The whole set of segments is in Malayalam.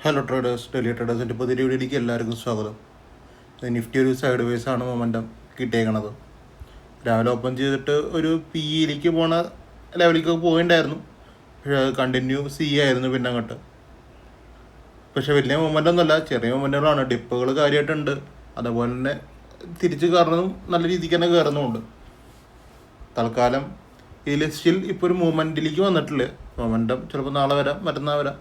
ഹലോ ട്രേഡേഴ്സ്, ഡെയിലി ട്രേഡേഴ്സിൻ്റെ പുതിയ വീഡിയോയിലേക്ക് എല്ലാവർക്കും സ്വാഗതം. നിഫ്റ്റി ഒരു സൈഡ് വേസ് ആണ് മൊമെൻറ്റം കിട്ടിയേക്കണത്. രാവിലെ ഓപ്പൺ ചെയ്തിട്ട് ഒരു പിയിലേക്ക് പോണ ലെവലിലേക്ക് പോയിണ്ടായിരുന്നു. പക്ഷേ അത് കണ്ടിന്യൂ ആയിരുന്നു പിന്നെ അങ്ങോട്ട്. പക്ഷേ വലിയ മൊമെൻ്റ് ഒന്നുമല്ല, ചെറിയ മൊമെൻറ്റുകളാണ്. ഡിപ്പുകൾ കാര്യമായിട്ടുണ്ട്. അതുപോലെ തന്നെ തിരിച്ച് കയറുന്നതും നല്ല രീതിക്ക് തന്നെ കയറുന്നുമുണ്ട്. തൽക്കാലം ഈ ലിസ്റ്റിൽ ഇപ്പോൾ ഒരു മൂവ്മെൻറ്റിലേക്ക് വന്നിട്ടില്ല. മൊമെൻറ്റം ചിലപ്പോൾ നാളെ വരാം, മറ്റന്നാൾ വരാം.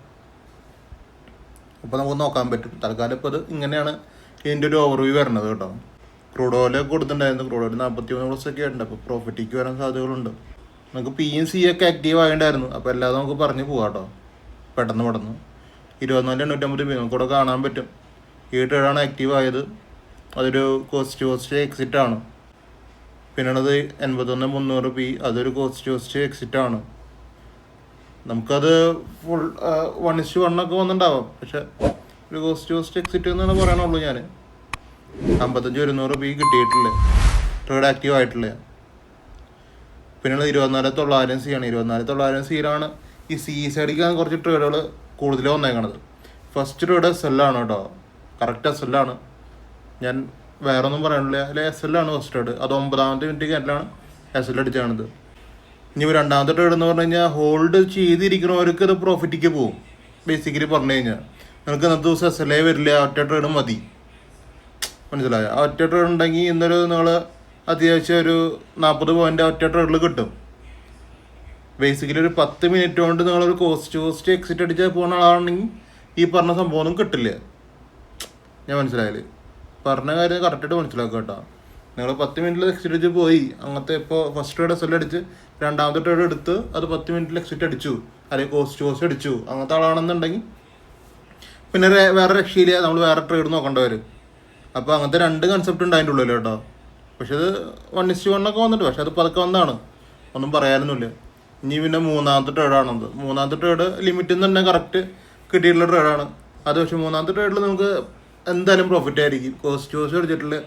അപ്പോൾ നമുക്ക് നോക്കാൻ പറ്റും. തൽക്കാലം ഇപ്പോൾ അത് ഇങ്ങനെയാണ് ഇതിൻ്റെ ഒരു ഓവർവ്യൂ വരുന്നത് കേട്ടോ. ക്രൂഡ് ഓയിൽ കൊടുത്തിട്ടുണ്ടായിരുന്നു. ക്രൂഡ് ഓയിൽ 43+ ഒക്കെ ഉണ്ട്. അപ്പോൾ പ്രോഫിറ്റിക്ക് വരാൻ സാധ്യതകളുണ്ട്. നമുക്ക് PNC ഒക്കെ ആക്റ്റീവ് ആയിട്ടുണ്ടായിരുന്നു. അപ്പോൾ എല്ലാതും നമുക്ക് പറഞ്ഞു പോകാം കേട്ടോ. പെട്ടെന്ന് 24,850 നമുക്കിവിടെ കാണാൻ പറ്റും. ഈ ട്രേഡാണ് ആക്റ്റീവ് ആയത്. അതൊരു കോസ്റ്റ് എക്സിറ്റ് ആണ്. പിന്നെയുള്ളത് 81,300 അതൊരു കോസ്റ്റ് എക്സിറ്റ് ആണ്. നമുക്കത് ഫുൾ 1:1 ഒക്കെ വന്നിട്ടുണ്ടാവാം. പക്ഷെ ഒരു കോസ്റ്റ് എക്സിറ്റ് എന്നാണ് പറയണുള്ളൂ. ഞാൻ 55,200 കിട്ടിയിട്ടില്ല, ട്രേഡ് ആക്റ്റീവ് ആയിട്ടില്ല. പിന്നെയുള്ളത് 24,900 ആണ്. 24,900 ഈ സൈഡിലേക്കാണ് കുറച്ച് ട്രേഡുകൾ കൂടുതൽ വന്നേക്കണത്. ഫസ്റ്റ് ട്രേഡ് SL ആണ് കേട്ടോ, കറക്റ്റ് SL ആണ്. ഞാൻ വേറെ ഒന്നും പറയണില്ല, അല്ലെ SL ആണ് ഫസ്റ്റ് ട്രേഡ്. അത് 9ാമത്തെ മിനിറ്റ് ക്യാൻഡിലാണ് SL അടിച്ചാണത്. ഇനി രണ്ടാമത്തെ ട്രേഡ് എന്ന് പറഞ്ഞു കഴിഞ്ഞാൽ ഹോൾഡ് ചെയ്തിരിക്കുന്നവർക്ക് അത് പ്രോഫിറ്റിക്ക് പോകും. ബേസിക്കലി പറഞ്ഞു കഴിഞ്ഞാൽ നിങ്ങൾക്ക് ഇന്നത്തെ ദിവസം SLA വരില്ല, ഒറ്റ ട്രേഡ് മതി. മനസ്സിലായോ? ആ ഒറ്റ ട്രേഡ് ഉണ്ടെങ്കിൽ ഇന്നൊരു നിങ്ങൾ അത്യാവശ്യം ഒരു 40 പോയിൻ്റ് ഒറ്റ ട്രേഡിൽ കിട്ടും. ബേസിക്കലി ഒരു 10 മിനിറ്റ് കൊണ്ട് നിങ്ങളൊരു കോസ്റ്റ് എക്സിറ്റ് അടിച്ചാൽ പോകുന്ന ആളാണെങ്കിൽ ഈ പറഞ്ഞ സംഭവമൊന്നും കിട്ടില്ല. ഞാൻ മനസ്സിലായാല് പറഞ്ഞ കാര്യം കറക്റ്റായിട്ട് മനസ്സിലാക്കുക കേട്ടോ. നിങ്ങൾ 10 മിനിറ്റിൽ എക്സിറ്റ് അടിച്ച് പോയി. അങ്ങനത്തെ ഇപ്പോൾ ഫസ്റ്റ് ട്രേഡ് SL അടിച്ച് രണ്ടാമത്തെ ട്രേഡ് എടുത്ത് അത് 10 മിനിറ്റിൽ എക്സിറ്റ് അടിച്ചു, അല്ലെങ്കിൽ കോസ്റ്റ് അടിച്ചു, അങ്ങനത്തെ ആളാണെന്നുണ്ടെങ്കിൽ പിന്നെ വേറെ രക്ഷയില്ല, നമ്മൾ വേറെ ട്രേഡ് നോക്കേണ്ടി വരും. അപ്പോൾ അങ്ങനത്തെ 2 കൺസെപ്റ്റ് ഉണ്ട് അതിൻ്റെ ഉള്ളിൽ കേട്ടോ. പക്ഷെ അത് 1:1 ഒക്കെ വന്നിട്ട്, പക്ഷെ അത് പതുക്കെ വന്നതാണ്, ഒന്നും പറയാനൊന്നുമില്ല. ഇനി പിന്നെ മൂന്നാമത്തെ ട്രേഡാണത്. മൂന്നാമത്തെ ട്രേഡ് ലിമിറ്റിൽ നിന്ന് തന്നെ കറക്റ്റ് കിട്ടിയിട്ടുള്ള ട്രേഡാണ് അത്. പക്ഷെ മൂന്നാമത്തെ ട്രേഡിൽ നമുക്ക് എന്തായാലും പ്രോഫിറ്റ് ആയിരിക്കും. കോസ്റ്റ് അടിച്ചിട്ടുള്ള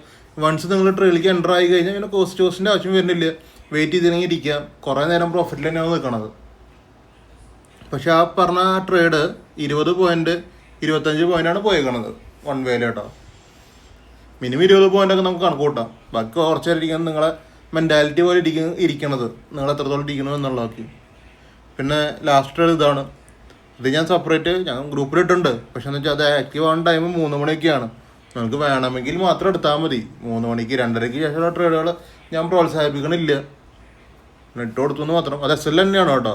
വൺസ് നിങ്ങൾ ട്രേഡിലേക്ക് എൻ്റർ ആയി കഴിഞ്ഞാൽ പിന്നെ കോസ്റ്റിൻ്റെ ആവശ്യം വരുന്നില്ല. വെയിറ്റ് ചെയ്തില്ലെങ്കിൽ ഇരിക്കാം, കുറേ നേരം പ്രോഫിറ്റിൽ തന്നെയാണ് നിൽക്കണത്. പക്ഷെ ആ പറഞ്ഞ ട്രേഡ് 20 പോയിൻ്റ് 25 പോയിൻ്റാണ് പോയേക്കണത് വൺ വേയിൽ കേട്ടോ. മിനിമം 20 പോയിൻ്റൊക്കെ നമുക്ക് കണക്ക് കൂട്ടാം. ബാക്കി കുറച്ച് നേരം ഇരിക്കുന്നത് നിങ്ങളെ മെൻറ്റാലിറ്റി പോലെ ഇരിക്കണത്, നിങ്ങൾ എത്രത്തോളം ഇരിക്കണം എന്നുള്ളതൊക്കെ. പിന്നെ ലാസ്റ്റ് ട്രേഡ് ഇതാണ്. ഇത് ഞാൻ സെപ്പറേറ്റ് ഗ്രൂപ്പിലിട്ടുണ്ട്. പക്ഷെ എന്ന് വെച്ചാൽ അത് ആക്റ്റീവ് ആവുന്ന ടൈം 3 മണിയൊക്കെയാണ്. നിങ്ങൾക്ക് വേണമെങ്കിൽ മാത്രം എടുത്താൽ മതി. 3 മണിക്ക് 2:30 ശേഷമുള്ള ട്രേഡുകൾ ഞാൻ പ്രോത്സാഹിപ്പിക്കണില്ല, ഇട്ട് കൊടുത്തു മാത്രം. അത് SL തന്നെയാണ് കേട്ടോ.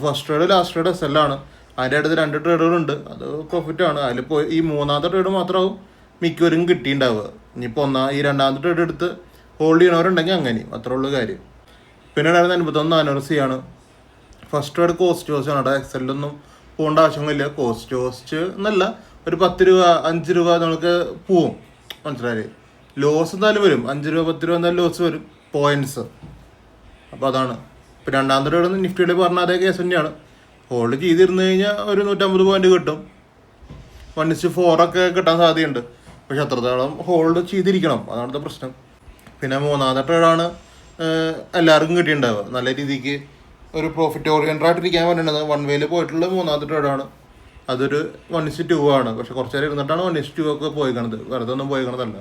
First trade last trade SL ആണ്. അതിൻ്റെ അടുത്ത് 2 ട്രേഡുകളുണ്ട്, അത് പ്രോഫിറ്റാണ്. അതിലിപ്പോൾ ഈ മൂന്നാമത്തെ ട്രേഡ് മാത്രമാവും മിക്കവരും കിട്ടിയിട്ടുണ്ടാവുക. ഇനിയിപ്പോൾ ഈ രണ്ടാമത്തെ ട്രേഡ് എടുത്ത് ഹോൾഡ് ചെയ്യണവരുണ്ടെങ്കിൽ അങ്ങനെ, അത്രേ ഉള്ളൂ കാര്യം. പിന്നെ 81,400 ആണ്. ഫസ്റ്റ് ട്രേഡ് കോസ്റ്റ് ആണ് കേട്ടോ. SL പോകേണ്ട ആവശ്യങ്ങളില്ല. കോസ്റ്റ് എന്നല്ല, ഒരു 10 രൂപ 5 രൂപ നമുക്ക് പോവും. മനസ്സിലായി? ലോസ് എന്തായാലും വരും, 5 രൂപ 10 രൂപ എന്തായാലും ലോസ് വരും, പോയിൻറ്റ്സ്. അപ്പോൾ അതാണ്. ഇപ്പോൾ രണ്ടാമത്തെ ട്രേഡ് നിഫ്റ്റിയുടെ പറഞ്ഞ അതേ കേസ് തന്നെയാണ്. ഹോൾഡ് ചെയ്തിരുന്നു കഴിഞ്ഞാൽ ഒരു 150 പോയിന്റ് കിട്ടും. 1:4 ഒക്കെ കിട്ടാൻ സാധ്യതയുണ്ട്. പക്ഷെ അത്രത്തോളം ഹോൾഡ് ചെയ്തിരിക്കണം, അതാണ് പ്രശ്നം. പിന്നെ മൂന്നാമത്തെ ട്രേഡാണ് എല്ലാവർക്കും കിട്ടിയിട്ടുണ്ടാവുക. നല്ല രീതിക്ക് ഒരു പ്രോഫിറ്റ് ഓറിയൻറ്റഡ് ആയിട്ടിരിക്കാൻ പറ്റുന്നത്. വൺ വേയിൽ പോയിട്ടുള്ള മൂന്നാമത്തെ ട്രേഡാണ്. അതൊരു 1:2 ആണ്. പക്ഷെ കുറച്ച് നേരം ഇരുന്നിട്ടാണ് 1:2 ഒക്കെ പോയിക്കണത്, വെറുതെ ഒന്നും പോയിക്കണതല്ല.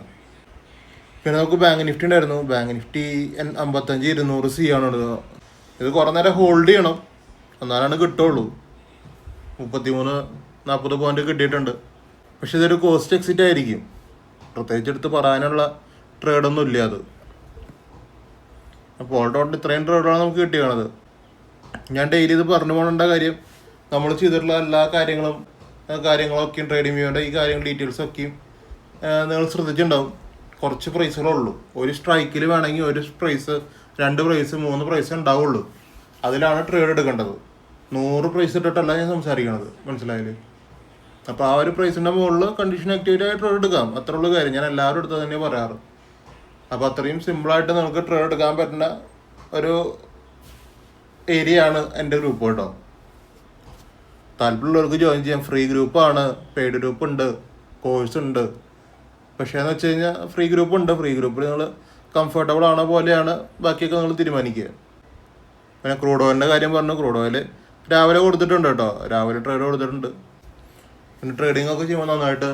പിന്നെ നമുക്ക് ബാങ്ക് നിഫ്റ്റി ഉണ്ടായിരുന്നു. ബാങ്ക് നിഫ്റ്റി 55,200 ആണ്. ഇത് കുറേ നേരം ഹോൾഡ് ചെയ്യണം, എന്നാലാണ് കിട്ടുള്ളൂ. 33-40 പോയിന്റ് കിട്ടിയിട്ടുണ്ട്. പക്ഷെ ഇതൊരു കോസ്റ്റ് എക്സിറ്റ് ആയിരിക്കും. പ്രത്യേകിച്ച് എടുത്ത് പറയാനുള്ള ട്രേഡൊന്നും ഇല്ല അത്. അപ്പോൾ ഓൾറൗണ്ട് ഇത്രയും ട്രേഡാണ് നമുക്ക് കിട്ടിയത്. ഞാൻ ഡെയിലി ഇത് പറഞ്ഞു പോകേണ്ട കാര്യം, നമ്മൾ ചെയ്തിട്ടുള്ള എല്ലാ കാര്യങ്ങളൊക്കെയും ട്രേഡിംഗ് വ്യൂവിൻ്റെ ഈ കാര്യങ്ങൾ ഡീറ്റെയിൽസൊക്കെയും നിങ്ങൾ ശ്രദ്ധിച്ചിട്ടുണ്ടാവും. കുറച്ച് പ്രൈസുകളുള്ളൂ. ഒരു സ്ട്രൈക്കിൽ വേണമെങ്കിൽ ഒരു പ്രൈസ്, 2 പ്രൈസ്, 3 പ്രൈസ് ഉണ്ടാവുള്ളൂ. അതിലാണ് ട്രേഡ് എടുക്കേണ്ടത്. 100 പ്രൈസ് ഇട്ടിട്ടല്ല ഞാൻ സംസാരിക്കണത്, മനസ്സിലായില്ലേ? അപ്പോൾ ആ ഒരു പ്രൈസിൻ്റെ മുകളിൽ കണ്ടീഷൻ ആക്ടിവിറ്റി ആയി ട്രേഡ് എടുക്കാം, അത്ര ഉള്ള കാര്യം. ഞാൻ എല്ലാവരും എടുത്തത് തന്നെ പറയാറ്. അപ്പോൾ അത്രയും സിമ്പിളായിട്ട് നമുക്ക് ട്രേഡ് എടുക്കാൻ പറ്റുന്ന ഒരു ഏരിയ ആണ് എൻ്റെ ഗ്രൂപ്പ് കേട്ടോ. താല്പര്യമുള്ളവർക്ക് ജോയിൻ ചെയ്യാം. ഫ്രീ ഗ്രൂപ്പാണ്, പെയ്ഡ് ഗ്രൂപ്പ് ഉണ്ട്, കോഴ്സ് ഉണ്ട്. പക്ഷേ എന്ന് വെച്ച് കഴിഞ്ഞാൽ ഫ്രീ ഗ്രൂപ്പ് ഉണ്ട്. ഫ്രീ ഗ്രൂപ്പിൽ നിങ്ങൾ കംഫർട്ടബിൾ ആണോ പോലെയാണ് ബാക്കിയൊക്കെ നിങ്ങൾ തീരുമാനിക്കുക. പിന്നെ ക്രൂഡ് ഓയിലിൻ്റെ കാര്യം പറഞ്ഞു. ക്രൂഡ് ഓയിൽ രാവിലെ കൊടുത്തിട്ടുണ്ട് കേട്ടോ, രാവിലെ ട്രേഡ് കൊടുത്തിട്ടുണ്ട്. പിന്നെ ട്രേഡിംഗ് ഒക്കെ ചെയ്യുമ്പോൾ നന്നായിട്ട്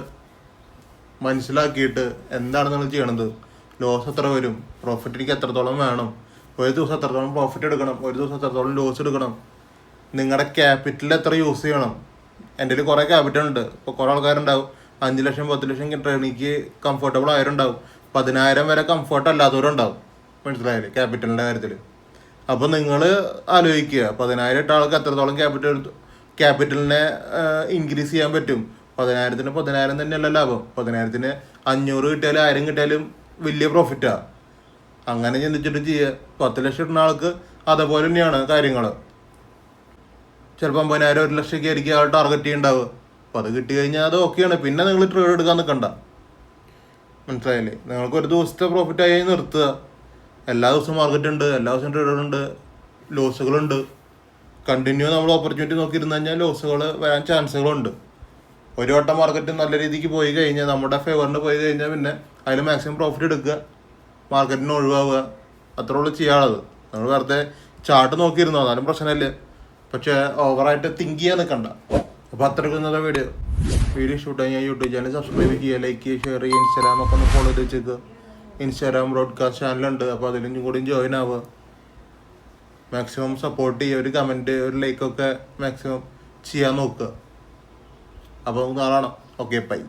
മനസ്സിലാക്കിയിട്ട് എന്താണ് നിങ്ങൾ ചെയ്യണത്, ലോസ് എത്ര വരും, പ്രോഫിറ്റ് എനിക്ക് എത്രത്തോളം വേണം, ഒരു ദിവസം എത്രത്തോളം പ്രോഫിറ്റ് എടുക്കണം, ഒരു ദിവസം എത്രത്തോളം ലോസ് എടുക്കണം, നിങ്ങളുടെ ക്യാപിറ്റൽ എത്ര യൂസ് ചെയ്യണം. എൻ്റെ കയ്യിൽ കുറേ ക്യാപിറ്റൽ ഉണ്ട്. ഇപ്പോൾ കുറേ ആൾക്കാരുണ്ടാവും 5 ലക്ഷം 10 ലക്ഷം ട്രേഡിങ്ങിക്ക് കംഫർട്ടബിൾ ആയവരുണ്ടാവും, 10,000 വരെ കംഫർട്ട് അല്ലാത്തവരുണ്ടാവും. മനസ്സിലായില്ലേ ക്യാപിറ്റലിൻ്റെ കാര്യത്തിൽ. അപ്പോൾ നിങ്ങൾ ആലോചിക്കുക 10,000 ഇട്ട ആൾക്ക് എത്രത്തോളം ക്യാപിറ്റലിനെ ഇൻക്രീസ് ചെയ്യാൻ പറ്റും. 10,000-ന് 10,000 തന്നെയല്ല ലാഭം. 10,000-ന് 500 കിട്ടിയാലും 1000 കിട്ടിയാലും വലിയ പ്രോഫിറ്റാണ്. അങ്ങനെ ചിന്തിച്ചിട്ട് ചെയ്യുക. 10 ലക്ഷം ഇടുന്ന ആൾക്ക് അതേപോലെ തന്നെയാണ് കാര്യങ്ങൾ. ചിലപ്പോൾ 50,000 1 ലക്ഷമൊക്കെ ആയിരിക്കും ആൾ ടാർഗറ്റ് ചെയ്യുന്നുണ്ടാവുക. അപ്പോൾ അത് കിട്ടി കഴിഞ്ഞാൽ അത് ഓക്കെയാണ്. പിന്നെ നിങ്ങൾ ട്രേഡ് എടുക്കാൻ നിൽക്കണ്ട. മനസ്സിലായില്ലേ? നിങ്ങൾക്ക് ഒരു ദിവസത്തെ പ്രോഫിറ്റ് ആയി നിർത്തുക. എല്ലാ ദിവസവും മാർക്കറ്റ് ഉണ്ട്, എല്ലാ ദിവസവും ട്രേഡുകളുണ്ട്, ലോസുകളുണ്ട്. കണ്ടിന്യൂ നമ്മൾ ഓപ്പർച്യൂണിറ്റി നോക്കിയിരുന്നു കഴിഞ്ഞാൽ ലോസുകൾ വരാൻ ചാൻസുകളുണ്ട്. ഒരു വട്ടം മാർക്കറ്റ് നല്ല രീതിക്ക് പോയി കഴിഞ്ഞാൽ, നമ്മുടെ ഫേവറിന് പോയി കഴിഞ്ഞാൽ പിന്നെ അതിൽ മാക്സിമം പ്രോഫിറ്റ് എടുക്കുക, മാർക്കറ്റിന് ഒഴിവാവുക. അത്രേ ഉള്ളൂ ചെയ്യാനുള്ളത്. നമ്മൾ വെറുതെ ചാർട്ട് നോക്കിയിരുന്നോ എന്നാലും പ്രശ്നമില്ല. പക്ഷേ ഓവറായിട്ട് തിങ്ക് ചെയ്യാൻ നിൽക്കണ്ട. അപ്പോൾ അത്രയ്ക്ക് ഇന്നത്തെ വീഡിയോ ഷൂട്ട് കഴിഞ്ഞാൽ യൂട്യൂബ് ചാനൽ സബ്സ്ക്രൈബ് ചെയ്യുക, ലൈക്ക് ചെയ്യുക, ഷെയർ ചെയ്യുക. ഇൻസ്റ്റാഗ്രാമൊക്കെ ഒന്ന് ഫോളോ ചെയ്ത് വെച്ചേക്കുക. ഇൻസ്റ്റാഗ്രാം ബ്രോഡ്കാസ്റ്റ് ചാനലുണ്ട്. അപ്പോൾ അതിലും കൂടി ജോയിൻ ആവുക. മാക്സിമം സപ്പോർട്ട് ചെയ്യുക. ഒരു കമൻറ്റ്, ഒരു ലൈക്കൊക്കെ മാക്സിമം ചെയ്യാൻ നോക്കുക. അപ്പോൾ നാളെ കാണാം. Okay, by.